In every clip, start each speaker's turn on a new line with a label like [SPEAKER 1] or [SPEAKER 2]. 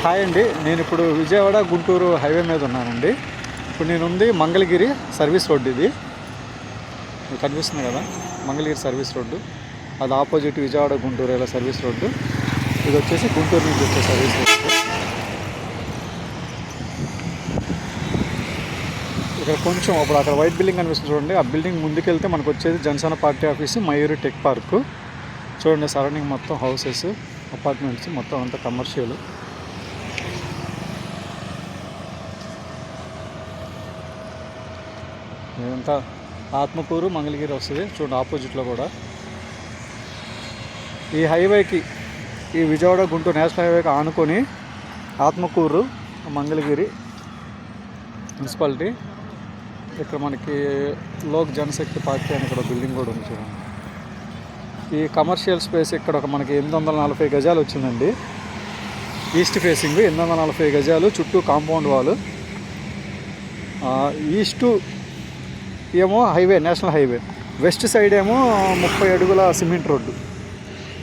[SPEAKER 1] Hi అండి, నేను ఇప్పుడు విజయవాడ గుంటూరు హైవే మీద ఉన్నానండి. ఇప్పుడు నేను ఉంది మంగళగిరి సర్వీస్ రోడ్డు. ఇది కనిపిస్తుంది కదా, మంగళగిరి సర్వీస్ రోడ్డు. అది ఆపోజిట్ విజయవాడ గుంటూరు ఇలా సర్వీస్ రోడ్డు. ఇది వచ్చేసి గుంటూరు నుంచి వచ్చే సర్వీస్ రోడ్డు. ఇక్కడ కొంచెం అప్పుడు అక్కడ వైట్ బిల్డింగ్ కనిపిస్తుంది చూడండి. ఆ బిల్డింగ్ ముందుకెళ్తే మనకు వచ్చేది Janasena party office, Mayuri tech park. చూడండి, సరౌండింగ్ మొత్తం హౌసెస్, అపార్ట్మెంట్స్, మొత్తం అంతా కమర్షియల్. ఇదంతా ఆత్మకూరు మంగళగిరి వస్తుంది చూడండి. ఆపోజిట్లో కూడా ఈ హైవేకి, ఈ విజయవాడ గుంటూరు నేషనల్ హైవేకి ఆనుకొని ఆత్మకూరు మంగళగిరి మున్సిపాలిటీ. ఇక్కడ మనకి లోక్ జనశక్తి పార్టీ అని ఇక్కడ బిల్డింగ్ కూడా ఉంది చూడండి. ఈ కమర్షియల్ స్పేస్ ఇక్కడ ఒక మనకి 840 గజాలు వచ్చిందండి. ఈస్ట్ ఫేసింగ్ 840 గజాలు, చుట్టూ కాంపౌండ్ వాల్. ఈస్టు ఏమో highway, national highway. West side ఏమో 30 అడుగుల సిమెంట్ రోడ్డు.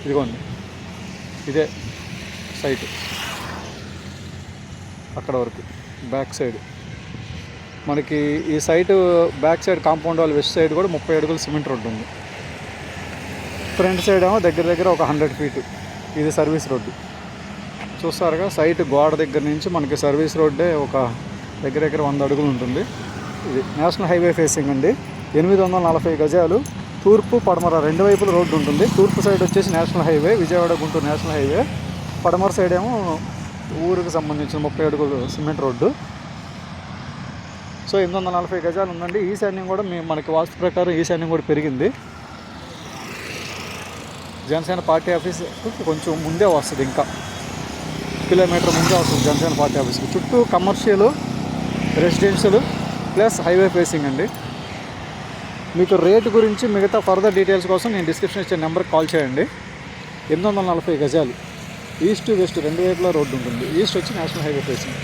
[SPEAKER 1] ఇదిగోండి, ఇదే సైట్ అక్కడ వరకు. బ్యాక్ సైడ్ మనకి ఈ site back side compound wall west side కూడా 30 అడుగుల సిమెంట్ రోడ్డు ఉంది. ఫ్రంట్ సైడ్ ఏమో దగ్గర ఒక 100 ఫీటు. ఇది సర్వీస్ రోడ్డు. చూస్తారుగా, సైట్ గోడ దగ్గర నుంచి మనకి సర్వీస్ రోడ్డే ఒక దగ్గర 100 అడుగులు ఉంటుంది. ఇది నేషనల్ హైవే ఫేసింగ్ అండి. 840 గజాలు, తూర్పు పడమర 2 వైపుల రోడ్డు ఉంటుంది. తూర్పు సైడ్ వచ్చేసి national highway, Vijayawada Guntur national highway. పడమర సైడ్ ఏమో ఊరికి సంబంధించిన 30 అడుగులు సిమెంట్ రోడ్డు. సో 840 గజాలు ఉందండి. ఈశాన్యం కూడా మనకి వాస్తు ప్రకారం ఈశాన్యం కూడా పెరిగింది. జనసేన పార్టీ ఆఫీస్ కొంచెం ముందే వస్తుంది, ఇంకా కిలోమీటర్ ముందే వస్తుంది జనసేన పార్టీ ఆఫీస్కి. చుట్టూ commercial, residential plus highway facing అండి. మీకు రేటు గురించి మిగతా ఫర్దర్ డీటెయిల్స్ కోసం నేను డిస్క్రిప్షన్ ఇచ్చే నెంబర్కి కాల్ చేయండి. 840 గజాలు, ఈస్ట్ వెస్ట్ 2 వైపులా రోడ్డు ఉంటుంది. ఈస్ట్ వచ్చి నేషనల్ హైవే ఫేసింగ్.